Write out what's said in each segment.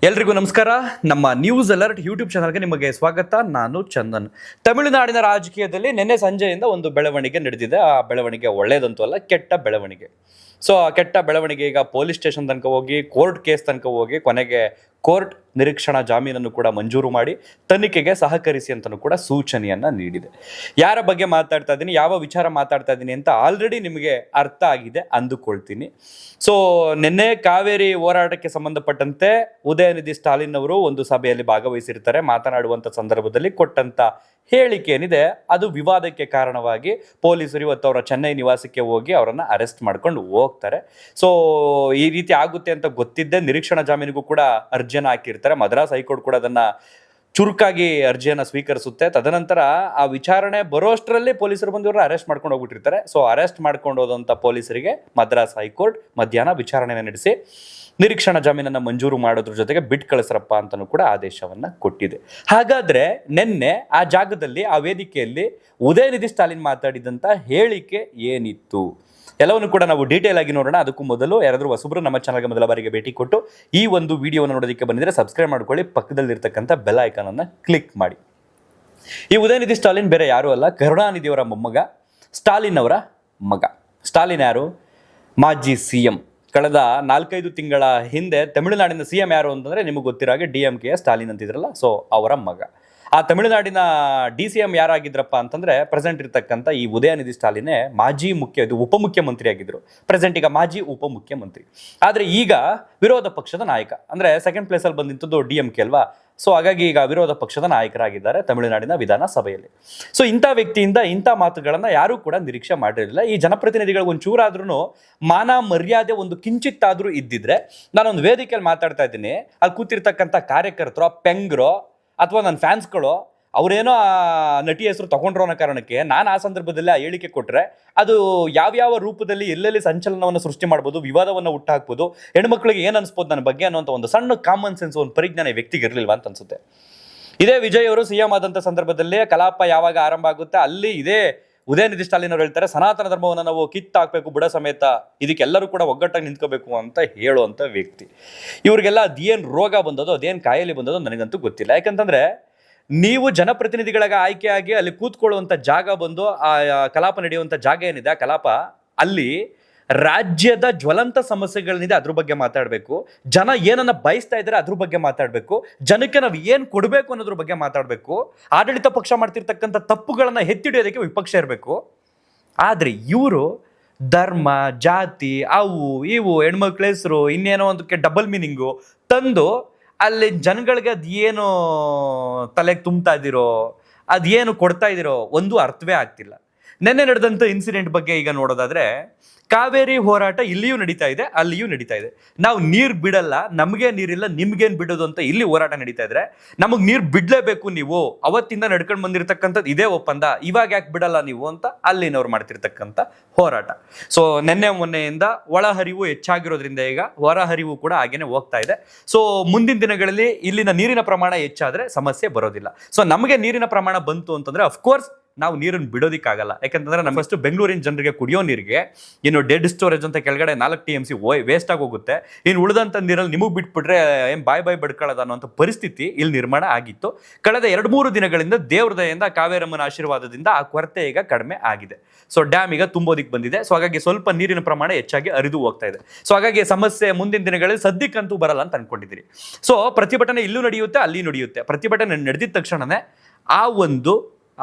ಎಲ್ರಿಗೂ ನಮಸ್ಕಾರ. ನಮ್ಮ ನ್ಯೂಸ್ ಅಲರ್ಟ್ ಯೂಟ್ಯೂಬ್ ಚಾನಲ್ಗೆ ನಿಮಗೆ ಸ್ವಾಗತ. ನಾನು ಚಂದನ್. ತಮಿಳುನಾಡಿನ ರಾಜಕೀಯದಲ್ಲಿ ನಿನ್ನೆ ಸಂಜೆಯಿಂದ ಒಂದು ಬೆಳವಣಿಗೆ ನಡೆದಿದೆ. ಆ ಬೆಳವಣಿಗೆ ಒಳ್ಳೆಯದಂತೂ ಅಲ್ಲ, ಕೆಟ್ಟ ಬೆಳವಣಿಗೆ. ಸೊ ಆ ಕೆಟ್ಟ ಬೆಳವಣಿಗೆ ಈಗ ಪೊಲೀಸ್ ಸ್ಟೇಷನ್ ತನಕ ಹೋಗಿ, ಕೋರ್ಟ್ ಕೇಸ್ ತನಕ ಹೋಗಿ, ಕೊನೆಗೆ ಕೋರ್ಟ್ ನಿರೀಕ್ಷಣಾ ಜಾಮೀನನ್ನು ಕೂಡ ಮಂಜೂರು ಮಾಡಿ ತನಿಖೆಗೆ ಸಹಕರಿಸಿ ಅಂತಲೂ ಕೂಡ ಸೂಚನೆಯನ್ನ ನೀಡಿದೆ. ಯಾರ ಬಗ್ಗೆ ಮಾತಾಡ್ತಾ ಇದ್ದೀನಿ, ಯಾವ ವಿಚಾರ ಮಾತಾಡ್ತಾ ಇದ್ದೀನಿ ಅಂತ ಆಲ್ರೆಡಿ ನಿಮಗೆ ಅರ್ಥ ಆಗಿದೆ ಅಂದುಕೊಳ್ತೀನಿ. ಸೊ ನಿನ್ನೆ ಕಾವೇರಿ ಹೋರಾಟಕ್ಕೆ ಸಂಬಂಧಪಟ್ಟಂತೆ ಉದಯನಿಧಿ ಸ್ಟಾಲಿನ್ ಅವರು ಒಂದು ಸಭೆಯಲ್ಲಿ ಭಾಗವಹಿಸಿರ್ತಾರೆ. ಮಾತನಾಡುವಂಥ ಸಂದರ್ಭದಲ್ಲಿ ಕೊಟ್ಟಂತ ಹೇಳಿಕೆ ಏನಿದೆ ಅದು ವಿವಾದಕ್ಕೆ ಕಾರಣವಾಗಿ ಪೊಲೀಸರು ಇವತ್ತು ಅವರ ಚೆನ್ನೈ ನಿವಾಸಕ್ಕೆ ಹೋಗಿ ಅವರನ್ನು ಅರೆಸ್ಟ್ ಮಾಡ್ಕೊಂಡು ಹೋಗ್ತಾರೆ. ಸೊ ಈ ರೀತಿ ಆಗುತ್ತೆ ಅಂತ ಗೊತ್ತಿದ್ದೆ ನಿರೀಕ್ಷಣಾ ಜಾಮೀನಿಗೂ ಕೂಡ ಅರ್ಜಿಯನ್ನು ಹಾಕಿರ್ತಾರೆ. ಮದ್ರಾಸ್ ಹೈಕೋರ್ಟ್ ಕೂಡ ಅದನ್ನ ಚುರುಕಾಗಿ ಅರ್ಜಿಯನ್ನು ಸ್ವೀಕರಿಸುತ್ತೆ. ತದನಂತರ ಆ ವಿಚಾರಣೆ ಬರೋಷ್ಟರಲ್ಲಿ ಪೊಲೀಸರು ಬಂದು ಇವ್ರನ್ನ ಅರೆಸ್ಟ್ ಮಾಡ್ಕೊಂಡು ಹೋಗ್ಬಿಟ್ಟಿರ್ತಾರೆ. ಸೊ ಅರೆಸ್ಟ್ ಮಾಡ್ಕೊಂಡು ಹೋದಂಥ ಪೊಲೀಸರಿಗೆ ಮದ್ರಾಸ್ ಹೈಕೋರ್ಟ್ ಮಧ್ಯಾಹ್ನ ವಿಚಾರಣೆಯನ್ನು ನಡೆಸಿ ನಿರೀಕ್ಷಣಾ ಜಾಮೀನನ್ನು ಮಂಜೂರು ಮಾಡೋದ್ರ ಜೊತೆಗೆ ಬಿಟ್ಟು ಕಳಿಸ್ರಪ್ಪ ಅಂತಲೂ ಕೂಡ ಆದೇಶವನ್ನ ಕೊಟ್ಟಿದೆ. ಹಾಗಾದ್ರೆ ನಿನ್ನೆ ಆ ಜಾಗದಲ್ಲಿ, ಆ ವೇದಿಕೆಯಲ್ಲಿ ಉದಯನಿಧಿ ಸ್ಟಾಲಿನ್ ಮಾತಾಡಿದಂಥ ಹೇಳಿಕೆ ಏನಿತ್ತು ಎಲ್ಲವನ್ನು ಕೂಡ ನಾವು ಡೀಟೇಲ್ ಆಗಿ ನೋಡೋಣ. ಅದಕ್ಕೂ ಮೊದಲು ಯಾರಾದರೂ ಹೊಸಬ್ರು ನಮ್ಮ ಚಾನಲ್ಗೆ ಮೊದಲ ಬಾರಿಗೆ ಭೇಟಿ ಕೊಟ್ಟು ಈ ಒಂದು ವಿಡಿಯೋವನ್ನು ನೋಡೋದಕ್ಕೆ ಬಂದಿದ್ರೆ ಸಬ್ಸ್ಕ್ರೈಬ್ ಮಾಡ್ಕೊಳ್ಳಿ, ಪಕ್ಕದಲ್ಲಿರ್ತಕ್ಕಂಥ ಬೆಲ್ ಐಕಾನ್ ಅನ್ನು ಕ್ಲಿಕ್ ಮಾಡಿ. ಈ ಉದಯನಿಧಿ ಸ್ಟಾಲಿನ್ ಬೇರೆ ಯಾರೂ ಅಲ್ಲ, ಕರುಣಾನಿಧಿಯವರ ಮೊಮ್ಮಗ, ಸ್ಟಾಲಿನ್ ಅವರ ಮಗ. ಸ್ಟಾಲಿನ್ ಯಾರು? ಮಾಜಿ CM. ಕಳೆದ 4-5 ತಿಂಗಳ ಹಿಂದೆ ತಮಿಳುನಾಡಿನ CM ಯಾರು ಅಂತಂದ್ರೆ ನಿಮಗೆ ಗೊತ್ತಿರೋ ಹಾಗೆ DMK ಸ್ಟಾಲಿನ್ ಅಂತಿದ್ರಲ್ಲ, ಸೊ ಅವರ ಮಗ. ಆ ತಮಿಳುನಾಡಿನ DCM ಯಾರಾಗಿದ್ರಪ್ಪ ಅಂತಂದ್ರೆ ಪ್ರೆಸೆಂಟ್ ಇರ್ತಕ್ಕಂಥ ಈ ಉದಯನಿಧಿ ಸ್ಟಾಲಿನೇ ಮಾಜಿ ಉಪಮುಖ್ಯಮಂತ್ರಿ ಆಗಿದ್ರು. ಪ್ರೆಸೆಂಟ್ ಈಗ ಮಾಜಿ ಉಪಮುಖ್ಯಮಂತ್ರಿ. ಆದ್ರೆ ಈಗ ವಿರೋಧ ಪಕ್ಷದ ನಾಯಕ, ಅಂದ್ರೆ ಸೆಕೆಂಡ್ ಪ್ಲೇಸ್ ಅಲ್ಲಿ ಬಂದಿದ್ದು DMK ಅಲ್ವಾ. ಸೊ ಹಾಗಾಗಿ ಈಗ ವಿರೋಧ ಪಕ್ಷದ ನಾಯಕರಾಗಿದ್ದಾರೆ ತಮಿಳುನಾಡಿನ ವಿಧಾನಸಭೆಯಲ್ಲಿ. ಸೊ ಇಂಥ ವ್ಯಕ್ತಿಯಿಂದ ಇಂಥ ಮಾತುಗಳನ್ನ ಯಾರೂ ಕೂಡ ನಿರೀಕ್ಷೆ ಮಾಡಿರಲಿಲ್ಲ. ಈ ಜನಪ್ರತಿನಿಧಿಗಳಿಗೆ ಒಂಚೂರಾದ್ರೂ ಮಾನ ಮರ್ಯಾದೆ ಒಂದು ಕಿಂಚಿತ್ತಾದ್ರೂ ಇದ್ದಿದ್ರೆ, ನಾನೊಂದು ವೇದಿಕೆಯಲ್ಲಿ ಮಾತಾಡ್ತಾ ಇದ್ದೀನಿ, ಅಲ್ಲಿ ಕೂತಿರ್ತಕ್ಕಂಥ ಕಾರ್ಯಕರ್ತರು, ಪೆಂಗ್ರೋ ಅಥವಾ ನನ್ನ ಫ್ಯಾನ್ಸ್ಗಳು ಅವರೇನೋ ಆ ನಟಿ ಹೆಸರು ತಗೊಂಡ್ರೋ ಅನ್ನೋ ಕಾರಣಕ್ಕೆ ನಾನು ಆ ಸಂದರ್ಭದಲ್ಲಿ ಆ ಹೇಳಿಕೆ ಕೊಟ್ಟರೆ ಅದು ಯಾವ್ಯಾವ ರೂಪದಲ್ಲಿ ಎಲ್ಲೆಲ್ಲಿ ಸಂಚಲನವನ್ನು ಸೃಷ್ಟಿ ಮಾಡ್ಬೋದು, ವಿವಾದವನ್ನು ಹುಟ್ಟಾಕ್ಬೋದು, ಹೆಣ್ಮಕ್ಳಿಗೆ ಏನು ಅನ್ಸ್ಬೋದು ನನ್ನ ಬಗ್ಗೆ ಅನ್ನೋಂಥ ಒಂದು ಸಣ್ಣ ಕಾಮನ್ ಸೆನ್ಸ್, ಒಂದು ಪರಿಜ್ಞಾನ ವ್ಯಕ್ತಿಗೆ ಇರಲಿಲ್ವಾ ಅಂತ ಅನ್ಸುತ್ತೆ. ಇದೇ ವಿಜಯ್ ಅವರು CM ಆದಂಥ ಸಂದರ್ಭದಲ್ಲಿ ಕಲಾಪ ಯಾವಾಗ ಆರಂಭ ಆಗುತ್ತೆ ಅಲ್ಲಿ ಇದೇ ಉದಯನಿಧಿ ಸ್ಟಾಲಿನ್ ಅವರು ಹೇಳ್ತಾರೆ, ಸನಾತನ ಧರ್ಮವನ್ನು ನಾವು ಕಿತ್ತಾಕ್ಬೇಕು ಬುಡ ಸಮೇತ, ಇದಕ್ಕೆಲ್ಲರೂ ಕೂಡ ಒಗ್ಗಟ್ಟಾಗಿ ನಿಂತ್ಕೋಬೇಕು ಅಂತ ಹೇಳುವಂಥ ವ್ಯಕ್ತಿ. ಇವ್ರಿಗೆಲ್ಲ ಅದೇನು ರೋಗ ಬಂದದೋ, ಅದೇನು ಕಾಯಿಲೆ ಬಂದದೋ ನನಗಂತೂ ಗೊತ್ತಿಲ್ಲ. ಯಾಕಂತಂದ್ರೆ ನೀವು ಜನಪ್ರತಿನಿಧಿಗಳಿಗೆ ಆಯ್ಕೆಯಾಗಿ ಅಲ್ಲಿ ಕೂತ್ಕೊಳ್ಳುವಂಥ ಜಾಗ ಬಂದು ಆ ಕಲಾಪ ನಡೆಯುವಂಥ ಜಾಗ ಏನಿದೆ, ಆ ಕಲಾಪ ಅಲ್ಲಿ ರಾಜ್ಯದ ಜ್ವಲಂತ ಸಮಸ್ಯೆಗಳೇನಿದೆ ಅದ್ರ ಬಗ್ಗೆ ಮಾತಾಡಬೇಕು, ಜನ ಏನನ್ನ ಬಯಸ್ತಾ ಇದ್ದಾರೆ ಅದ್ರ ಬಗ್ಗೆ ಮಾತಾಡಬೇಕು, ಜನಕ್ಕೆ ನಾವು ಏನು ಕೊಡಬೇಕು ಅನ್ನೋದ್ರ ಬಗ್ಗೆ ಮಾತಾಡಬೇಕು, ಆಡಳಿತ ಪಕ್ಷ ಮಾಡ್ತಿರ್ತಕ್ಕಂಥ ತಪ್ಪುಗಳನ್ನ ಎತ್ತಿಡಿಯೋದಕ್ಕೆ ವಿಪಕ್ಷ ಇರಬೇಕು. ಆದರೆ ಇವರು ಧರ್ಮ, ಜಾತಿ, ಅವು ಇವು, ಹೆಣ್ಮಕ್ಳ ಹೆಸರು, ಇನ್ನೇನೋ ಒಂದಕ್ಕೆ ಡಬಲ್ ಮೀನಿಂಗು ತಂದು ಅಲ್ಲಿ ಜನಗಳಿಗೆ ಅದೇನು ತಲೆಗೆ ತುಂಬ್ತಾ ಇದ್ದೀರೋ, ಅದೇನು ಕೊಡ್ತಾ ಇದ್ದೀರೋ ಒಂದು ಅರ್ಥವೇ ಆಗ್ತಿಲ್ಲ. ನಿನ್ನೆ ನಡೆದಂಥ ಇನ್ಸಿಡೆಂಟ್ ಬಗ್ಗೆ ಈಗ ನೋಡೋದಾದ್ರೆ, ಕಾವೇರಿ ಹೋರಾಟ ಇಲ್ಲಿಯೂ ನಡೀತಾ ಇದೆ, ಅಲ್ಲಿಯೂ ನಡೀತಾ ಇದೆ. ನಾವು ನೀರು ಬಿಡಲ್ಲ, ನಮಗೆ ನೀರಿಲ್ಲ, ನಿಮ್ಗೇನು ಬಿಡೋದು ಅಂತ ಇಲ್ಲಿ ಹೋರಾಟ ನಡೀತಾ ಇದ್ರೆ, ನಮಗೆ ನೀರು ಬಿಡಲೇಬೇಕು ನೀವು, ಅವತ್ತಿಂದ ನಡ್ಕೊಂಡು ಬಂದಿರತಕ್ಕಂಥದ್ದು ಇದೇ ಒಪ್ಪಂದ, ಇವಾಗ ಯಾಕೆ ಬಿಡಲ್ಲ ನೀವು ಅಂತ ಅಲ್ಲಿನವ್ರು ಮಾಡ್ತಿರ್ತಕ್ಕಂಥ ಹೋರಾಟ. ಸೊ ನಿನ್ನೆ ಮೊನ್ನೆಯಿಂದ ಒಳಹರಿವು ಹೆಚ್ಚಾಗಿರೋದ್ರಿಂದ ಈಗ ಹೊರಹರಿವು ಕೂಡ ಹಾಗೇನೆ ಹೋಗ್ತಾ ಇದೆ. ಸೊ ಮುಂದಿನ ದಿನಗಳಲ್ಲಿ ಇಲ್ಲಿನ ನೀರಿನ ಪ್ರಮಾಣ ಹೆಚ್ಚಾದ್ರೆ ಸಮಸ್ಯೆ ಬರೋದಿಲ್ಲ. ಸೊ ನಮಗೆ ನೀರಿನ ಪ್ರಮಾಣ ಬಂತು ಅಂತಂದ್ರೆ ಅಫ್ಕೋರ್ಸ್ ನಾವು ನೀರನ್ನು ಬಿಡೋದಿಕ್ಕಾಗಲ್ಲ. ಯಾಕಂತಂದ್ರೆ ನಮ್ಮ ಫಸ್ಟ್ ಬೆಂಗಳೂರಿನ ಜನರಿಗೆ ಕುಡಿಯೋ ನೀರಿಗೆ ಇನ್ನು ಡೆಡ್ ಸ್ಟೋರೇಜ್ ಅಂತ ಕೆಳಗಡೆ 4 TMC ವೇಸ್ಟ್ ಆಗಿ ಹೋಗುತ್ತೆ. ಇನ್ನು ಉಳಿದಂಥ ನೀರಲ್ಲಿ ನಿಮಗೆ ಬಿಟ್ಬಿಟ್ರೆ ಏನು ಬಾಯ್ ಬಿಡ್ಕೊಳ್ಳೋದು ಅನ್ನೋಂಥ ಪರಿಸ್ಥಿತಿ ಇಲ್ಲಿ ನಿರ್ಮಾಣ ಆಗಿತ್ತು. ಕಳೆದ 2-3 ದಿನಗಳಿಂದ ದೇವ್ರ ದಯೆಯಿಂದ, ಕಾವೇರಮ್ಮನ ಆಶೀರ್ವಾದದಿಂದ ಆ ಕೊರತೆ ಈಗ ಕಡಿಮೆ ಆಗಿದೆ. ಸೊ ಡ್ಯಾಮ್ ಈಗ ತುಂಬೋದಿಕ್ಕೆ ಬಂದಿದೆ. ಸೊ ಹಾಗಾಗಿ ಸ್ವಲ್ಪ ನೀರಿನ ಪ್ರಮಾಣ ಹೆಚ್ಚಾಗಿ ಹರಿದು ಹೋಗ್ತಾ ಇದೆ. ಸೊ ಹಾಗಾಗಿ ಸಮಸ್ಯೆ ಮುಂದಿನ ದಿನಗಳಲ್ಲಿ ಸದ್ಯಕ್ಕಂತೂ ಬರಲ್ಲ ಅಂತ ಅನ್ಕೊಂಡಿದ್ದೀರಿ. ಸೊ ಪ್ರತಿಭಟನೆ ಇಲ್ಲೂ ನಡೆಯುತ್ತೆ, ಅಲ್ಲಿ ನಡೆಯುತ್ತೆ. ಪ್ರತಿಭಟನೆ ನಡೆದಿದ ತಕ್ಷಣನೇ ಆ ಒಂದು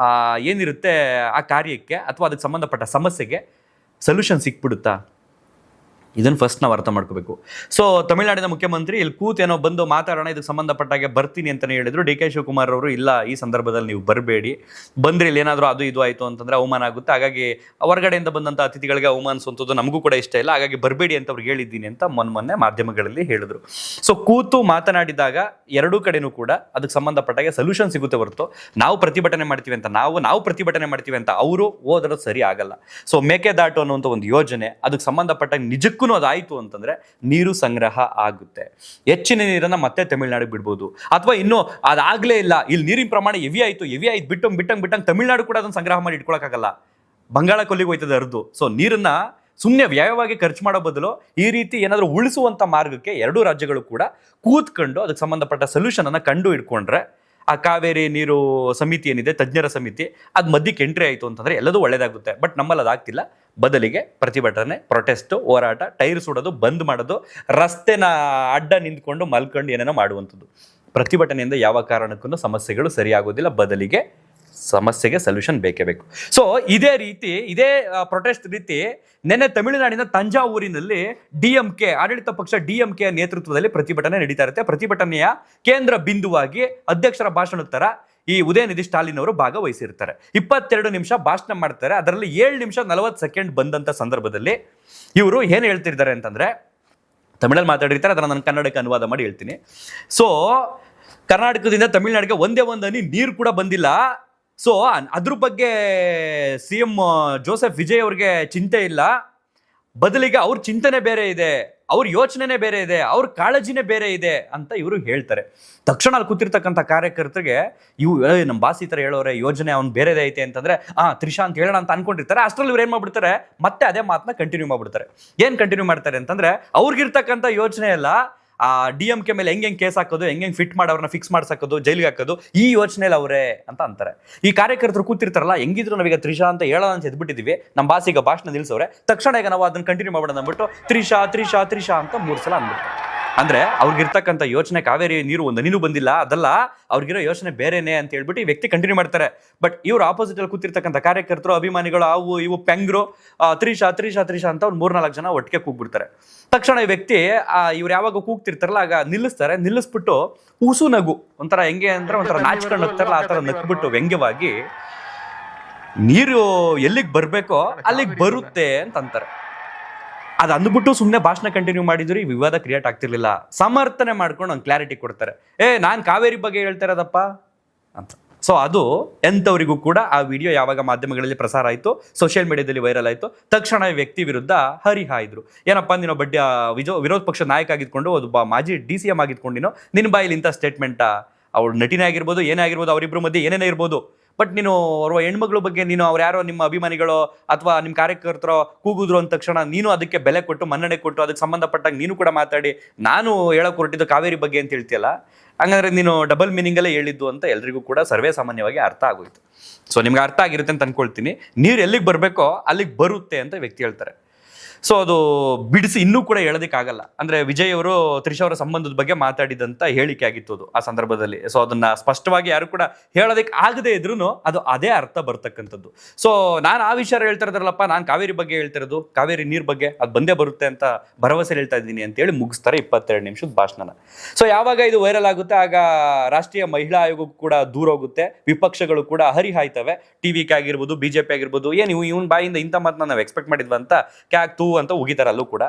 ಏನಿರುತ್ತೆ ಆ ಕಾರ್ಯಕ್ಕೆ ಅಥವಾ ಅದಕ್ಕೆ ಸಂಬಂಧಪಟ್ಟ ಸಮಸ್ಯೆಗೆ ಸೊಲ್ಯೂಷನ್ ಸಿಕ್ಬಿಡುತ್ತಾ, ಇದನ್ನು ಫಸ್ಟ್ ನಾವು ಅರ್ಥ ಮಾಡ್ಕೋಬೇಕು. ಸೊ ತಮಿಳುನಾಡಿನ ಮುಖ್ಯಮಂತ್ರಿ ಇಲ್ಲಿ ಕೂತೇನೋ ಬಂದು ಮಾತಾಡೋಣ, ಇದಕ್ಕೆ ಸಂಬಂಧಪಟ್ಟಾಗೆ ಬರ್ತೀನಿ ಅಂತಲೇ ಹೇಳಿದ್ರು. DK ಶಿವಕುಮಾರ್ ಅವರು ಇಲ್ಲ, ಈ ಸಂದರ್ಭದಲ್ಲಿ ನೀವು ಬರಬೇಡಿ, ಬಂದ್ರೆ ಇಲ್ಲಿ ಏನಾದರೂ ಅದು ಇದು ಆಯಿತು ಅಂತಂದ್ರೆ ಅವಮಾನ ಆಗುತ್ತೆ, ಹಾಗಾಗಿ ಹೊರಗಡೆಯಿಂದ ಬಂದಂಥ ಅತಿಥಿಗಳಿಗೆ ಅವಮಾನಿಸುವಂಥದ್ದು ನಮಗೂ ಕೂಡ ಇಷ್ಟ ಇಲ್ಲ, ಹಾಗಾಗಿ ಬರಬೇಡಿ ಅಂತ ಅವ್ರಿಗೆ ಹೇಳಿದ್ದೀನಿ ಅಂತ ಮೊನ್ನೆ ಮಾಧ್ಯಮಗಳಲ್ಲಿ ಹೇಳಿದ್ರು. ಸೊ ಕೂತು ಮಾತನಾಡಿದಾಗ ಎರಡೂ ಕಡೆನೂ ಕೂಡ ಅದಕ್ಕೆ ಸಂಬಂಧಪಟ್ಟಾಗೆ ಸೊಲ್ಯೂಷನ್ ಸಿಗುತ್ತೆ ಹೊರತು ನಾವು ಪ್ರತಿಭಟನೆ ಮಾಡ್ತೀವಿ ಅಂತ ನಾವು ಪ್ರತಿಭಟನೆ ಮಾಡ್ತೀವಿ ಅಂತ ಅವರು ಹೋದ್ರೆ ಸರಿ ಆಗಲ್ಲ. ಸೊ ಮೇಕೆದಾಟು ಅನ್ನುವಂಥ ಒಂದು ಯೋಜನೆ ಅದಕ್ಕೆ ಸಂಬಂಧಪಟ್ಟಾಗ ನಿಜಕ್ಕೂ ಅದಾಯ್ತು ಅಂತಂದ್ರೆ ನೀರು ಸಂಗ್ರಹ ಆಗುತ್ತೆ. ಹೆಚ್ಚಿನ ನೀರನ್ನ ಮತ್ತೆ ತಮಿಳುನಾಡಿಗೆ ಬಿಡ್ಬೋದು. ಅಥವಾ ಇನ್ನು ಅದಾಗ್ಲೇ ಇಲ್ಲ, ಇಲ್ಲಿ ನೀರಿನ ಪ್ರಮಾಣ ಹೆವಿ ಆಯ್ತು ಬಿಟ್ಟಂಗೆ ತಮಿಳುನಾಡು ಕೂಡ ಅದನ್ನ ಸಂಗ್ರಹ ಮಾಡಿ ಇಟ್ಕೊಳಕ್ಕಾಗಲ್ಲ, ಬಂಗಾಳ ಕೊಲ್ಲಿಗೆ ಹೋಯ್ತದೆ ಹರಿದು. ಸೊ ನೀರನ್ನ ಸುಮ್ಮನೆ ವ್ಯಯವಾಗಿ ಖರ್ಚು ಮಾಡೋ ಬದಲು ಈ ರೀತಿ ಏನಾದರೂ ಉಳಿಸುವಂಥ ಮಾರ್ಗಕ್ಕೆ ಎರಡೂ ರಾಜ್ಯಗಳು ಕೂಡ ಕೂತ್ಕೊಂಡು ಅದಕ್ಕೆ ಸಂಬಂಧಪಟ್ಟ ಸೊಲ್ಯೂಷನ್ ಅನ್ನು ಕಂಡು ಇಟ್ಕೊಂಡ್ರೆ ಆ ಕಾವೇರಿ ನೀರು ಸಮಿತಿ ಏನಿದೆ, ತಜ್ಞರ ಸಮಿತಿ, ಅದು ಮಧ್ಯಕ್ಕೆ ಎಂಟ್ರಿ ಆಯಿತು ಅಂತಂದರೆ ಎಲ್ಲದೂ ಒಳ್ಳೇದಾಗುತ್ತೆ. ಬಟ್ ನಮ್ಮಲ್ಲಿ ಅದಾಗ್ತಿಲ್ಲ. ಬದಲಿಗೆ ಪ್ರತಿಭಟನೆ, ಪ್ರೊಟೆಸ್ಟು, ಹೋರಾಟ, ಟೈರ್ ಸುಡೋದು, ಬಂದ್ ಮಾಡೋದು, ರಸ್ತೆನ ಅಡ್ಡ ನಿಂತ್ಕೊಂಡು ಮಲ್ಕೊಂಡು ಏನೇನೋ ಮಾಡುವಂಥದ್ದು. ಪ್ರತಿಭಟನೆಯಿಂದ ಯಾವ ಕಾರಣಕ್ಕೂ ಸಮಸ್ಯೆಗಳು ಸರಿಯಾಗೋದಿಲ್ಲ. ಬದಲಿಗೆ ಸಮಸ್ಯೆಗೆ ಸೊಲ್ಯೂಷನ್ ಬೇಕೇ ಬೇಕು. ಸೊ ಇದೇ ಪ್ರೊಟೆಸ್ಟ್ ರೀತಿ ನೆನ್ನೆ ತಮಿಳುನಾಡಿನ ತಂಜಾವೂರಿನಲ್ಲಿ DMK ಆಡಳಿತ ಪಕ್ಷ DMK ನೇತೃತ್ವದಲ್ಲಿ ಪ್ರತಿಭಟನೆ ನಡೀತಾ ಇರುತ್ತೆ. ಪ್ರತಿಭಟನೆಯ ಕೇಂದ್ರ ಬಿಂದುವಾಗಿ ಅಧ್ಯಕ್ಷರ ಭಾಷಣದ ತರ ಈ ಉದಯನಿಧಿ ಸ್ಟಾಲಿನ್ ಅವರು ಭಾಗವಹಿಸಿರ್ತಾರೆ. 22 ನಿಮಿಷ ಭಾಷಣ ಮಾಡ್ತಾರೆ. ಅದರಲ್ಲಿ 7 ನಿಮಿಷ 40 ಸೆಕೆಂಡ್ ಬಂದಂತ ಸಂದರ್ಭದಲ್ಲಿ ಇವರು ಏನು ಹೇಳ್ತಿರ್ತಾರೆ ಅಂತಂದ್ರೆ, ತಮಿಳಲ್ಲಿ ಮಾತಾಡಿರ್ತಾರೆ, ಅದನ್ನ ನಾನು ಕನ್ನಡಕ್ಕೆ ಅನುವಾದ ಮಾಡಿ ಹೇಳ್ತೀನಿ. ಸೊ ಕರ್ನಾಟಕದಿಂದ ತಮಿಳುನಾಡಿಗೆ ಒಂದೇ ಒಂದು ಹನಿ ನೀರು ಕೂಡ ಬಂದಿಲ್ಲ. ಸೊ ಅದ್ರ ಬಗ್ಗೆ CM ಜೋಸೆಫ್ ವಿಜಯ್ ಅವ್ರಿಗೆ ಚಿಂತೆ ಇಲ್ಲ. ಬದಲಿಗೆ ಅವ್ರ ಚಿಂತನೆ ಬೇರೆ ಇದೆ, ಅವ್ರ ಯೋಚನೆನೇ ಬೇರೆ ಇದೆ, ಅವ್ರ ಕಾಳಜಿನೇ ಬೇರೆ ಇದೆ ಅಂತ ಇವರು ಹೇಳ್ತಾರೆ. ತಕ್ಷಣ ಅಲ್ಲಿ ಕೂತಿರ್ತಕ್ಕಂಥ ಕಾರ್ಯಕರ್ತರಿಗೆ ನಮ್ಮ ಬಾಸ್ ಈ ಥರ ಹೇಳೋರೆ, ಯೋಜನೆ ಅವ್ನು ಬೇರೆದೇ ಐತೆ ಅಂತಂದ್ರೆ ತ್ರಿಷಾ ಅಂತ ಹೇಳೋಣ ಅಂತ ಅನ್ಕೊಂಡಿರ್ತಾರೆ. ಅಷ್ಟರಲ್ಲಿ ಇವ್ರು ಏನು ಮಾಡ್ಬಿಡ್ತಾರೆ, ಮತ್ತೆ ಅದೇ ಮಾತನ್ನ ಕಂಟಿನ್ಯೂ ಮಾಡ್ಬಿಡ್ತಾರೆ. ಏನು ಕಂಟಿನ್ಯೂ ಮಾಡ್ತಾರೆ ಅಂತಂದ್ರೆ, ಅವ್ರಿಗಿರ್ತಕ್ಕಂಥ ಯೋಚನೆ ಎಲ್ಲ ಆ DMK ಮೇಲೆ ಹೆಂಗೆ ಕೇಸ್ ಹಾಕೋದು, ಹೆಂಗೆ ಫಿಟ್ ಮಾಡಿ ಅವ್ರನ್ನ ಫಿಕ್ಸ್ ಮಾಡ್ಸಾಕೋದು, ಜೈಲಿಗೆ ಹಾಕೋದು, ಈ ಯೋಚನೆಯಲ್ಲಿ ಅವರೇ ಅಂತ ಅಂತಾರೆ. ಈ ಕಾರ್ಯಕರ್ತರು ಕೂತಿರ್ತಾರಲ್ಲ, ಹೆಂಗಿದ್ರು ನಾವೀಗ ತ್ರಿಷಾ ಅಂತ ಹೇಳೋಣ ಅಂತ ಎದ್ಬಿಟ್ಟಿದ್ದೀವಿ, ನಮ್ಮ ಬಾಸ್ ಈಗ ಭಾಷಣ ನಿಲ್ಸವ್ರೆ, ತಕ್ಷಣ ಈಗ ನಾವು ಅದನ್ನ ಕಂಟಿನ್ಯೂ ಮಾಡೋಣ ಅಂದ್ಬಿಟ್ಟು ತ್ರಿಷಾ ತ್ರಿಷಾ ತ್ರಿಷಾ ಅಂತ 3 ಸಲ ಅಂದ್ಬಿಟ್ಟು. ಅಂದ್ರೆ ಅವ್ರಿಗಿರ್ತಕ್ಕಂಥ ಯೋಚನೆ ಕಾವೇರಿ ನೀರು ಒಂದು ಹನಿನೂ ಬಂದಿಲ್ಲ, ಅದಲ್ಲ, ಅವ್ರಿಗಿರೋ ಯೋಚನೆ ಬೇರೆನೆ ಅಂತ ಹೇಳ್ಬಿಟ್ಟು ಈ ವ್ಯಕ್ತಿ ಕಂಟಿನ್ಯೂ ಮಾಡ್ತಾರೆ. ಬಟ್ ಇವ್ರು ಆಪೋಸಿಟ್ ಅಲ್ಲಿ ಕೂತಿರ್ತಕ್ಕಂಥ ಕಾರ್ಯಕರ್ತರು, ಅಭಿಮಾನಿಗಳು, ಇವು ಪೆಂಗ್ರು, ತ್ರಿಷಾ ತ್ರಿಷಾ ತ್ರಿಷಾ ಅಂತ ಒಂದು 3-4 ಜನ ಒಟ್ಟಿಗೆ ಕೂಗ್ಬಿಡ್ತಾರೆ. ತಕ್ಷಣ ಈ ವ್ಯಕ್ತಿ ಇವ್ರು ಯಾವಾಗ ಕೂಗ್ತಿರ್ತಾರಲ್ಲ ಆಗ ನಿಲ್ಲಿಸ್ಬಿಟ್ಟು ಉಸು ನಗು, ಒಂಥರ ಹೆಂಗೆ ಅಂದ್ರೆ ಒಂಥರ ನಾಚ್ಕೊಂಡು ಹೋಗ್ತಾರಲ್ಲ ಆ ಥರ ನಕ್ಬಿಟ್ಟು ವ್ಯಂಗ್ಯವಾಗಿ ನೀರು ಎಲ್ಲಿಗೆ ಬರಬೇಕೋ ಅಲ್ಲಿಗೆ ಬರುತ್ತೆ ಅಂತ ಅಂತಾರೆ. ಅದು ಅಂದ್ಬಿಟ್ಟು ಸುಮ್ಮನೆ ಭಾಷಣ ಕಂಟಿನ್ಯೂ ಮಾಡಿದ್ರು ಈ ವಿವಾದ ಕ್ರಿಯೇಟ್ ಆಗ್ತಿರ್ಲಿಲ್ಲ. ಸಮರ್ಥನೆ ಮಾಡ್ಕೊಂಡು ಒಂದು ಕ್ಲಾರಿಟಿ ಕೊಡ್ತಾರೆ, ನಾನು ಕಾವೇರಿ ಬಗ್ಗೆ ಹೇಳ್ತಾ ಇರೋದಪ್ಪ ಅಂತ. ಸೊ ಅದು ಎಂಥವರಿಗೂ ಕೂಡ ಆ ವಿಡಿಯೋ ಯಾವಾಗ ಮಾಧ್ಯಮಗಳಲ್ಲಿ ಪ್ರಸಾರ ಆಯಿತು, ಸೋಷಿಯಲ್ ಮೀಡಿಯಾದಲ್ಲಿ ವೈರಲ್ ಆಯಿತು, ತಕ್ಷಣ ಈ ವ್ಯಕ್ತಿ ವಿರುದ್ಧ ಹರಿಹಾಯ್ದ್ರು. ಏನಪ್ಪ ನೀನು ವಿರೋಧ ಪಕ್ಷ ನಾಯಕ ಆಗಿದ್ಕೊಂಡು ಒಬ್ಬ ಮಾಜಿ DCM ಆಗಿದ್ಕೊಂಡಿನೋ ನಿನ್ನ ಬಾಯಲ್ಲಿ ಇಂಥ ಸ್ಟೇಟ್ಮೆಂಟಾ? ಅವ್ರು ನಟಿನೇ ಆಗಿರ್ಬೋದು, ಏನೇ ಆಗಿರ್ಬೋದು, ಅವರಿಬ್ಬರ ಮಧ್ಯೆ ಏನೇನೇ ಇರ್ಬೋದು, ಬಟ್ ನೀನು ಅವ್ರ ಹೆಣ್ಮಗಳ ಬಗ್ಗೆ ನೀನು ಅವ್ರು ಯಾರೋ ನಿಮ್ಮ ಅಭಿಮಾನಿಗಳು ಅಥವಾ ನಿಮ್ಮ ಕಾರ್ಯಕರ್ತರು ಕೂಗುದ್ರು ಅಂದ ತಕ್ಷಣ ನೀನು ಅದಕ್ಕೆ ಬೆಲೆ ಕೊಟ್ಟು ಮನ್ನಣೆ ಕೊಟ್ಟು ಅದಕ್ಕೆ ಸಂಬಂಧಪಟ್ಟಾಗ ನೀನು ಕೂಡ ಮಾತಾಡಿ ನಾನು ಹೇಳೋಕೆ ಹೊರಟಿದ್ದು ಕಾವೇರಿ ಬಗ್ಗೆ ಅಂತ ಹೇಳ್ತೀಯಲ್ಲ, ಹಂಗಂದ್ರೆ ನೀನು ಡಬಲ್ ಮೀನಿಂಗಲ್ಲೇ ಹೇಳಿದ್ದು ಅಂತ ಎಲ್ರಿಗೂ ಕೂಡ ಸರ್ವೇ ಸಾಮಾನ್ಯವಾಗಿ ಅರ್ಥ ಆಗೋಯ್ತು. ಸೊ ನಿಮ್ಗೆ ಅರ್ಥ ಆಗಿರುತ್ತೆ ಅಂತ ಅನ್ಕೊಳ್ತೀನಿ. ನೀರು ಎಲ್ಲಿಗೆ ಬರಬೇಕೋ ಅಲ್ಲಿಗೆ ಬರುತ್ತೆ ಅಂತ ವ್ಯಕ್ತಿ ಹೇಳ್ತಾರೆ. ಸೊ ಅದು ಬಿಡಿಸಿ ಇನ್ನೂ ಕೂಡ ಹೇಳೋದಕ್ಕಾಗಲ್ಲ. ಅಂದರೆ ವಿಜಯ್ ಅವರು ತ್ರಿಷಾ ಅವರ ಸಂಬಂಧದ ಬಗ್ಗೆ ಮಾತಾಡಿದಂಥ ಹೇಳಿಕೆ ಆಗಿತ್ತು ಅದು ಆ ಸಂದರ್ಭದಲ್ಲಿ. ಸೊ ಅದನ್ನ ಸ್ಪಷ್ಟವಾಗಿ ಯಾರು ಕೂಡ ಹೇಳೋದಕ್ಕೆ ಆಗದೆ ಇದ್ರೂ ಅದು ಅದೇ ಅರ್ಥ ಬರ್ತಕ್ಕಂಥದ್ದು. ಸೊ ನಾನು ಆ ವಿಚಾರ ಹೇಳ್ತಾ ಇದ್ದಾರಲ್ಲಪ್ಪ, ನಾನು ಕಾವೇರಿ ಬಗ್ಗೆ ಹೇಳ್ತಿರೋದು, ಕಾವೇರಿ ನೀರು ಬಗ್ಗೆ ಅದು ಬಂದೇ ಬರುತ್ತೆ ಅಂತ ಭರವಸೆ ಹೇಳ್ತಾ ಇದ್ದೀನಿ ಅಂತೇಳಿ ಮುಗಿಸ್ತಾರೆ 22 ನಿಮಿಷದ ಭಾಷಣನ. ಸೊ ಯಾವಾಗ ಇದು ವೈರಲ್ ಆಗುತ್ತೆ ಆಗ ರಾಷ್ಟ್ರೀಯ ಮಹಿಳಾ ಆಯೋಗಕ್ಕೂ ಕೂಡ ದೂರ ಹೋಗುತ್ತೆ, ವಿಪಕ್ಷಗಳು ಕೂಡ ಹರಿಹಾಯ್ತವೆ. TVK ಆಗಿರ್ಬೋದು, BJP ಆಗಿರ್ಬೋದು, ಏನು ಇವನ್ ಬಾಯಿಂದ ಇಂಥ ಮಾತನ್ನ ನಾವು ಎಕ್ಸ್ಪೆಕ್ಟ್ ಮಾಡಿದ್ವಿ ಅಂತ ಕ್ಯಾಕ್ ತೂ ಅಂತ ಉಗಿತಾರೆ, ಅಲ್ಲೂ ಕೂಡ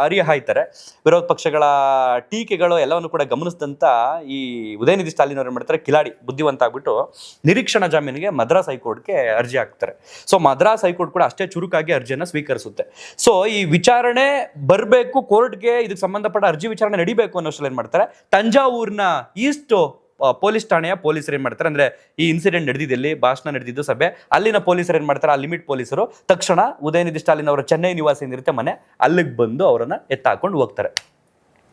ಹರಿಹಾಯ್ತಾರೆ. ವಿರೋಧ ಪಕ್ಷಗಳ ಟೀಕೆಗಳು ಎಲ್ಲವನ್ನು ಕೂಡ ಗಮನಿಸಿದಂತ ಈ ಉದಯನಿಧಿ ಸ್ಟಾಲಿನ್ ಅವರು ಮಾಡ್ತಾರೆ, ಕಿಲಾಡಿ ಬುದ್ಧಿವಂತ ಆಗ್ಬಿಟ್ಟು ನಿರೀಕ್ಷಣಾ ಜಾಮೀನಿಗೆ ಮದ್ರಾಸ್ ಹೈಕೋರ್ಟ್ಗೆ ಅರ್ಜಿ ಹಾಕ್ತಾರೆ. ಸೊ ಮದ್ರಾಸ್ ಹೈಕೋರ್ಟ್ ಕೂಡ ಅಷ್ಟೇ ಚುರುಕಾಗಿ ಅರ್ಜಿಯನ್ನು ಸ್ವೀಕರಿಸುತ್ತೆ. ಸೊ ಈ ವಿಚಾರಣೆ ಬರಬೇಕು ಕೋರ್ಟ್ಗೆ, ಇದಕ್ಕೆ ಸಂಬಂಧಪಟ್ಟ ಅರ್ಜಿ ವಿಚಾರಣೆ ನಡಿಬೇಕು ಅನ್ನೋಷ್ಟರಲ್ಲಿ ಏನ್ ಮಾಡ್ತಾರೆ, ತಂಜಾವೂರಿನ ಈಸ್ಟ್ ಪೊಲೀಸ್ ಠಾಣೆಯ ಪೊಲೀಸರು ಏನ್ ಮಾಡ್ತಾರೆ ಅಂದ್ರೆ, ಈ ಇನ್ಸಿಡೆಂಟ್ ನಡೆದಿದ್ದಲ್ಲಿ ಭಾಷಣ ನಡೆದಿದ್ದು ಸಭೆ, ಅಲ್ಲಿನ ಪೊಲೀಸರು ಏನ್ ಮಾಡ್ತಾರೆ, ಆ ಲಿಮಿಟ್ ಪೊಲೀಸರು ತಕ್ಷಣ ಉದಯನಿಧಿ ಸ್ಟಾಲಿನ್ ಅವರ ಚೆನ್ನೈ ನಿವಾಸ ಏನಿರುತ್ತೆ ಮನೆ, ಅಲ್ಲಿಗೆ ಬಂದು ಅವರನ್ನ ಎತ್ತಾಕೊಂಡು ಹೋಗ್ತಾರೆ.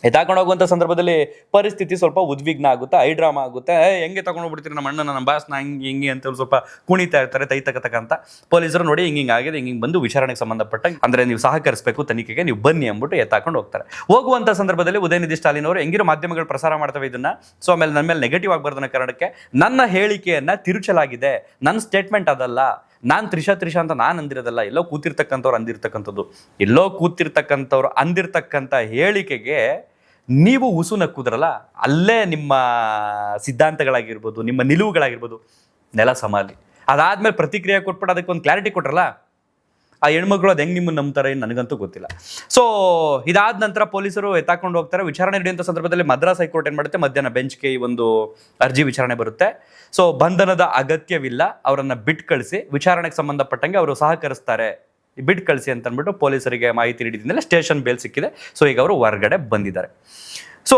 ಎತ್ತಾಕೊಂಡು ಹೋಗುವಂಥ ಸಂದರ್ಭದಲ್ಲಿ ಪರಿಸ್ಥಿತಿ ಸ್ವಲ್ಪ ಉದ್ವಿಗ್ನ ಆಗುತ್ತೆ, ಡ್ರಾಮಾ ಆಗುತ್ತೆ. ಹೆಂಗೆ ತಗೊಂಡು ಹೋಗ್ಬಿಡ್ತೀರಿ ನಮ್ಮ ಅಣ್ಣನ, ನಮ್ಮ ಬಾಸ್ನ ಹಿಂಗೆ ಅಂತ ಸ್ವಲ್ಪ ಕುಣಿತಾ ಇರ್ತಾರೆ ತೈತಕ್ಕಂತ. ಪೊಲೀಸರು ನೋಡಿ ಹಿಂಗೆ ಆಗಿದೆ, ಹಿಂಗೆ ಬಂದು ವಿಚಾರಣೆಗೆ ಸಂಬಂಧಪಟ್ಟ ಅಂದರೆ ನೀವು ಸಹಕರಿಸಬೇಕು ತನಿಖೆಗೆ, ನೀವು ಬನ್ನಿ ಅಂದ್ಬಿಟ್ಟು ಎತ್ತಾಕೊಂಡು ಹೋಗ್ತಾರೆ. ಹೋಗುವಂಥ ಸಂದರ್ಭದಲ್ಲಿ ಉದಯನಿಧಿ ಸ್ಟಾಲಿನ್ ಅವರು ಹೆಂಗಿರೋ ಮಾಧ್ಯಮಗಳು ಪ್ರಸಾರ ಮಾಡ್ತವೆ ಇದನ್ನ, ಸೊ ಆಮೇಲೆ ನನ್ನ ಮೇಲೆ ನೆಗೆಟಿವ್ ಆಗಬಾರ್ದನ್ನ ಕಾರಣಕ್ಕೆ ನನ್ನ ಹೇಳಿಕೆಯನ್ನ ತಿರುಚಲಾಗಿದೆ, ನನ್ನ ಸ್ಟೇಟ್ಮೆಂಟ್ ಅದಲ್ಲ, ನಾನು ತ್ರಿಷಾ ಅಂತ ನಾನು ಅಂದಿರೋದಲ್ಲ, ಎಲ್ಲೋ ಕೂತಿರ್ತಕ್ಕಂಥವ್ರು ಅಂದಿರ್ತಕ್ಕಂಥ ಹೇಳಿಕೆಗೆ ನೀವು ಉಸು ನಕ್ಕುದ್ರಲ್ಲ, ಅಲ್ಲೇ ನಿಮ್ಮ ಸಿದ್ಧಾಂತಗಳಾಗಿರ್ಬೋದು, ನಿಮ್ಮ ನಿಲುವುಗಳಾಗಿರ್ಬೋದು ನೆಲ ಸಮಾಲಿ. ಅದಾದ್ಮೇಲೆ ಪ್ರತಿಕ್ರಿಯೆ ಕೊಟ್ಬಿಟ್ಟು ಅದಕ್ಕೆ ಒಂದು ಕ್ಲಾರಿಟಿ ಕೊಟ್ರಲ್ಲ, ಆ ಹೆಣ್ಮಕ್ಳು ಅದು ಹೆಂಗೆ ನಿಮ್ಮನ್ನು ನಂಬ್ತಾರೆ ನನಗಂತೂ ಗೊತ್ತಿಲ್ಲ. ಸೊ ಇದಾದ ನಂತರ ಪೊಲೀಸರು ಎತ್ತಾಕೊಂಡು ಹೋಗ್ತಾರೆ. ವಿಚಾರಣೆ ನಡೆಯುವಂಥ ಸಂದರ್ಭದಲ್ಲಿ ಮದ್ರಾಸ್ ಹೈಕೋರ್ಟ್ ಏನು ಮಾಡುತ್ತೆ, ಮಧ್ಯಾಹ್ನ ಬೆಂಚ್ಗೆ ಈ ಒಂದು ಅರ್ಜಿ ವಿಚಾರಣೆ ಬರುತ್ತೆ. ಸೊ ಬಂಧನದ ಅಗತ್ಯವಿಲ್ಲ, ಅವರನ್ನ ಬಿಟ್ಟು ಕಳಿಸಿ, ವಿಚಾರಣೆಗೆ ಸಂಬಂಧಪಟ್ಟಂಗೆ ಅವರು ಸಹಕರಿಸ್ತಾರೆ, ಬಿಟ್ಟು ಕಳಿಸಿ ಅಂತ ಅಂದ್ಬಿಟ್ಟು ಪೊಲೀಸರಿಗೆ ಮಾಹಿತಿ ನೀಡಿದ್ಮೇಲೆ ಸ್ಟೇಷನ್ ಬೇಲ್ ಸಿಕ್ಕಿದೆ. ಸೊ ಈಗ ಅವರು ಹೊರಗಡೆ ಬಂದಿದ್ದಾರೆ. ಸೊ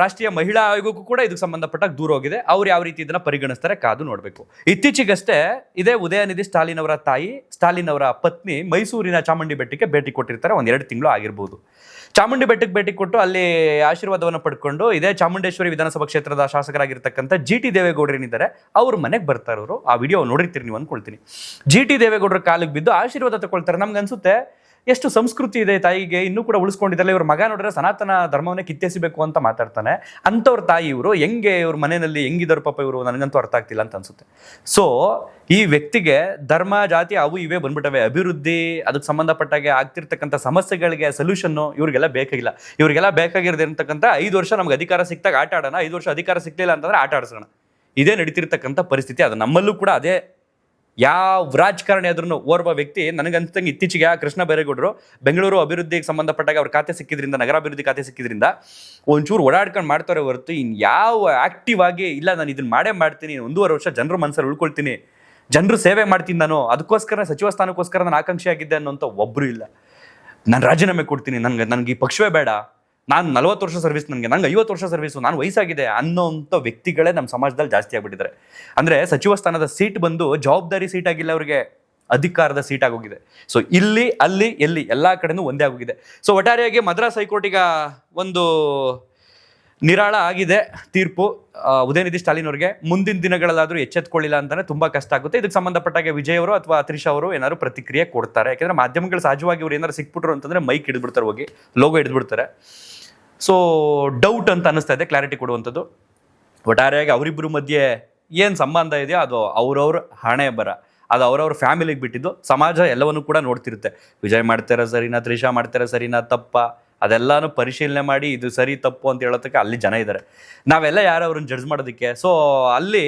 ರಾಷ್ಟ್ರೀಯ ಮಹಿಳಾ ಆಯೋಗಕ್ಕೂ ಕೂಡ ಇದಕ್ಕೆ ಸಂಬಂಧಪಟ್ಟಾಗ ದೂರ ಹೋಗಿದೆ. ಅವ್ರು ಯಾವ ರೀತಿ ಇದನ್ನ ಪರಿಗಣಿಸ್ತಾರೆ ಕಾದು ನೋಡಬೇಕು. ಇತ್ತೀಚೆಗಷ್ಟೇ ಇದೇ ಉದಯನಿಧಿ ಸ್ಟಾಲಿನ್ ಅವರ ತಾಯಿ, ಸ್ಟಾಲಿನ್ ಅವರ ಪತ್ನಿ ಮೈಸೂರಿನ ಚಾಮುಂಡಿ ಬೆಟ್ಟಕ್ಕೆ ಭೇಟಿ ಕೊಟ್ಟಿರ್ತಾರೆ. 1-2 ತಿಂಗಳು ಆಗಿರ್ಬೋದು. ಚಾಮುಂಡಿ ಬೆಟ್ಟಕ್ಕೆ ಭೇಟಿ ಕೊಟ್ಟು ಅಲ್ಲಿ ಆಶೀರ್ವಾದವನ್ನು ಪಡ್ಕೊಂಡು ಇದೇ ಚಾಮುಂಡೇಶ್ವರಿ ವಿಧಾನಸಭಾ ಕ್ಷೇತ್ರದ ಶಾಸಕರಾಗಿರ್ತಕ್ಕಂಥ GT ದೇವೇಗೌಡರು ಏನಿದ್ದಾರೆ ಅವ್ರ ಮನೆಗೆ ಬರ್ತಾರೆ. ಅವರು ಆ ವಿಡಿಯೋ ನೋಡಿರ್ತೀರಿ ನೀವು ಅನ್ಕೊಳ್ತೀನಿ. GT ದೇವೇಗೌಡರ ಕಾಲಿಗೆ ಬಿದ್ದು ಆಶೀರ್ವಾದ ತಗೊಳ್ತಾರೆ. ನಮ್ಗೆ ಅನ್ಸುತ್ತೆ ಎಷ್ಟು ಸಂಸ್ಕೃತಿ ಇದೆ ತಾಯಿಗೆ, ಇನ್ನೂ ಕೂಡ ಉಳಿಸ್ಕೊಂಡಿದ್ದಲ್ಲ. ಇವ್ರ ಮಗ ನೋಡಿದ್ರೆ ಸನಾತನ ಧರ್ಮವನ್ನೇ ಕಿತ್ತೆಸಿಬೇಕು ಅಂತ ಮಾತಾಡ್ತಾನೆ. ಅಂಥವ್ರ ತಾಯಿ ಇವರು ಹೆಂಗೆ ಇವ್ರ ಮನೆಯಲ್ಲಿ ಹೆಂಗಿದ್ದಾರೆ ಪಾಪ ಇವರು, ನನಗಂತೂ ಅರ್ಥ ಆಗ್ತಿಲ್ಲ ಅಂತ ಅನ್ಸುತ್ತೆ. ಸೊ ಈ ವ್ಯಕ್ತಿಗೆ ಧರ್ಮ ಜಾತಿ ಅವು ಇವೇ ಬಂದ್ಬಿಟ್ಟವೆ. ಅಭಿವೃದ್ಧಿ, ಅದಕ್ಕೆ ಸಂಬಂಧಪಟ್ಟಾಗೆ ಆಗ್ತಿರ್ತಕ್ಕಂಥ ಸಮಸ್ಯೆಗಳಿಗೆ ಸೊಲ್ಯೂಷನ್ನು ಇವ್ರಿಗೆಲ್ಲ ಬೇಕಾಗಿಲ್ಲ. ಇವ್ರಿಗೆಲ್ಲ ಬೇಕಾಗಿರೋದಿರ್ತಕ್ಕಂಥ 5 ವರ್ಷ ನಮ್ಗೆ ಅಧಿಕಾರ ಸಿಕ್ತಾಗ ಆಟ ಆಡೋಣ, 5 ವರ್ಷ ಅಧಿಕಾರ ಸಿಕ್ಲಿಲ್ಲ ಅಂತಂದ್ರೆ ಆಟ ಆಡಿಸೋಣ. ಇದೇ ನಡೀತಿರ್ತಕ್ಕಂಥ ಪರಿಸ್ಥಿತಿ. ಅದು ನಮ್ಮಲ್ಲೂ ಕೂಡ ಅದೇ. ಯಾವ ರಾಜಕಾರಣಿ ಆದ್ರೂ ಓರ್ವ ವ್ಯಕ್ತಿ, ನನಗನ್ಸಂಗೆ ಇತ್ತೀಚೆಗೆ ಕೃಷ್ಣ ಬೈರೇಗೌಡರು ಬೆಂಗಳೂರು ಅಭಿವೃದ್ಧಿಗೆ ಸಂಬಂಧಪಟ್ಟಾಗ ಅವ್ರ ಖಾತೆ ಸಿಕ್ಕಿದ್ರಿಂದ, ನಗರಾಭಿವೃದ್ಧಿ ಖಾತೆ ಸಿಕ್ಕಿದ್ರಿಂದ ಒಂಚೂರು ಓಡಾಡ್ಕೊಂಡು ಮಾಡ್ತಾರೆ ಹೊರತು ಯಾವ ಆಕ್ಟಿವ್ ಆಗಿ ಇಲ್ಲ ನಾನು ಇದನ್ನ ಮಾಡೇ ಮಾಡ್ತೀನಿ, 1.5 ವರ್ಷ ಜನರ ಮನಸ್ಸಲ್ಲಿ ಉಳ್ಕೊಳ್ತೀನಿ, ಜನರು ಸೇವೆ ಮಾಡ್ತೀನಿ, ನಾನು ಅದಕ್ಕೋಸ್ಕರ ಸಚಿವ ಸ್ಥಾನಕ್ಕೋಸ್ಕರ ನಾನು ಆಕಾಂಕ್ಷಿ ಆಗಿದ್ದೆ ಅನ್ನೋಂಥ ಒಬ್ಬರು ಇಲ್ಲ. ನಾನು ರಾಜೀನಾಮೆ ಕೊಡ್ತೀನಿ, ನನಗೆ ಈ ಪಕ್ಷವೇ ಬೇಡ, ನಾನು 40 ವರ್ಷ ಸರ್ವಿಸ್, ನಂಗೆ 50 ವರ್ಷ ಸರ್ವಿಸು, ನಾನು ವಯಸ್ಸಾಗಿದೆ ಅನ್ನೋಂಥ ವ್ಯಕ್ತಿಗಳೇ ನಮ್ಮ ಸಮಾಜದಲ್ಲಿ ಜಾಸ್ತಿ ಆಗ್ಬಿಟ್ಟಿದ್ದಾರೆ. ಅಂದರೆ ಸಚಿವ ಸ್ಥಾನದ ಸೀಟ್ ಬಂದು ಜವಾಬ್ದಾರಿ ಸೀಟ್ ಆಗಿಲ್ಲ, ಅವರಿಗೆ ಅಧಿಕಾರದ ಸೀಟ್ ಆಗೋಗಿದೆ. ಸೊ ಇಲ್ಲಿ ಅಲ್ಲಿ ಎಲ್ಲಿ ಎಲ್ಲ ಕಡೆನೂ ಒಂದೇ ಆಗೋಗಿದೆ. ಸೊ ಒಟ್ಟಾರೆಯಾಗಿ ಮದ್ರಾಸ್ ಹೈಕೋರ್ಟ್ ಈಗ ಒಂದು ನಿರಾಳ ಆಗಿದೆ ತೀರ್ಪು ಉದಯನಿಧಿ ಸ್ಟಾಲಿನ್ ಅವರಿಗೆ. ಮುಂದಿನ ದಿನಗಳಲ್ಲಾದರೂ ಎಚ್ಚೆತ್ಕೊಳ್ಳಿಲ್ಲ ಅಂತಾನೆ ತುಂಬಾ ಕಷ್ಟ ಆಗುತ್ತೆ. ಇದಕ್ಕೆ ಸಂಬಂಧಪಟ್ಟಾಗೆ ವಿಜಯ್ ಅವರು ಅಥವಾ ತ್ರಿಷಾ ಅವರು ಏನಾದ್ರು ಪ್ರತಿಕ್ರಿಯೆ ಕೊಡ್ತಾರೆ. ಯಾಕಂದ್ರೆ ಮಾಧ್ಯಮಗಳು ಸಹಜವಾಗಿ ಇವ್ರು ಏನಾದ್ರು ಸಿಕ್ಬಿಟ್ರು ಅಂತಂದ್ರೆ ಮೈಕ್ ಹಿಡಿದ್ಬಿಡ್ತಾರೆ, ಹೋಗಿ ಲೋಗೋ ಹಿಡಿದ್ಬಿಡ್ತಾರೆ. ಸೊ ಡೌಟ್ ಅಂತ ಅನಿಸ್ತಾ ಇದೆ, ಕ್ಲಾರಿಟಿ ಕೊಡುವಂಥದ್ದು. ಒಟ್ಟಾರೆಯಾಗಿ ಅವರಿಬ್ಬರು ಮಧ್ಯೆ ಏನು ಸಂಬಂಧ ಇದೆಯೋ ಅದು ಅವ್ರವ್ರ ಹಣೆ ಬರ, ಅದು ಅವ್ರವ್ರ ಫ್ಯಾಮಿಲಿಗೆ ಬಿಟ್ಟಿದ್ದು. ಸಮಾಜ ಎಲ್ಲವನ್ನೂ ಕೂಡ ನೋಡ್ತಿರುತ್ತೆ. ವಿಜಯ್ ಮಾಡ್ತಾರ ಸರಿನಾ, ತ್ರಿಷಾ ಮಾಡ್ತಾರ ಸರಿನಾ, ತಪ್ಪ, ಅದೆಲ್ಲಾನು ಪರಿಶೀಲನೆ ಮಾಡಿ ಇದು ಸರಿ ತಪ್ಪು ಅಂತ ಹೇಳೋದಕ್ಕೆ ಅಲ್ಲಿ ಜನ ಇದ್ದಾರೆ. ನಾವೆಲ್ಲ ಯಾರು ಅವ್ರನ್ನ ಜಡ್ಜ್ ಮಾಡೋದಕ್ಕೆ. ಸೊ ಅಲ್ಲಿ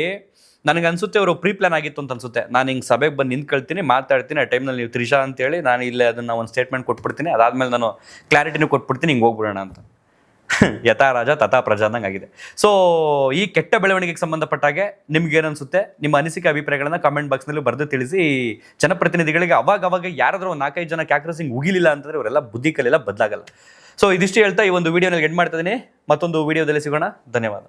ನನಗನ್ಸುತ್ತೆ ಅವರು ಪ್ರೀ ಪ್ಲಾನ್ ಆಗಿತ್ತು ಅಂತ ಅನ್ಸುತ್ತೆ. ನಾನು ಹಿಂಗೆ ಸಭೆಗೆ ಬಂದು ನಿಂತ್ಕೊಳ್ತೀನಿ, ಮಾತಾಡ್ತೀನಿ, ಆ ಟೈಮ್ನಲ್ಲಿ ನೀವು ತ್ರಿಷಾ ಅಂತೇಳಿ ನಾನು ಇಲ್ಲೇ ಅದನ್ನು ಒಂದು ಸ್ಟೇಟ್ಮೆಂಟ್ ಕೊಟ್ಬಿಡ್ತೀನಿ, ಅದಾದ್ಮೇಲೆ ನಾನು ಕ್ಲಾರಿಟಿನೂ ಕೊಟ್ಬಿಡ್ತೀನಿ, ಹಿಂಗೆ ಹೋಗ್ಬಿಡೋಣ ಅಂತ. ಯಥಾ ರಾಜ ತಥಾ ಪ್ರಜಾ ಅಂದಂಗೆ ಆಗಿದೆ. ಸೊ ಈ ಕೆಟ್ಟ ಬೆಳವಣಿಗೆಗೆ ಸಂಬಂಧಪಟ್ಟಾಗೆ ನಿಮ್ಗೆ ಏನನ್ಸುತ್ತೆ, ನಿಮ್ಮ ಅನಿಸಿಕೆ ಅಭಿಪ್ರಾಯಗಳನ್ನ ಕಾಮೆಂಟ್ ಬಾಕ್ಸ್ನಲ್ಲಿ ಬರೆದು ತಿಳಿಸಿ. ಜನಪ್ರತಿನಿಧಿಗಳಿಗೆ ಅವಾಗ ಯಾರಾದ್ರೂ ಒಂದು 4-5 ಜನ ಕ್ಯಾಕ್ರಸಿಂಗ್ ಉಗಿಲಿಲ್ಲ ಅಂತಂದ್ರೆ ಅವರೆಲ್ಲ ಬುದ್ಧಿ ಕಲಿಯಲ್ಲ, ಬದಲಾಗಲ್ಲ. ಸೊ ಇದಿಷ್ಟು ಹೇಳ್ತಾ ಈ ಒಂದು ವಿಡಿಯೋನಲ್ಲಿ ಎಂಡ್ ಮಾಡ್ತಾ ಇದೀನಿ. ಮತ್ತೊಂದು ವಿಡಿಯೋದಲ್ಲಿ ಸಿಗೋಣ. ಧನ್ಯವಾದ.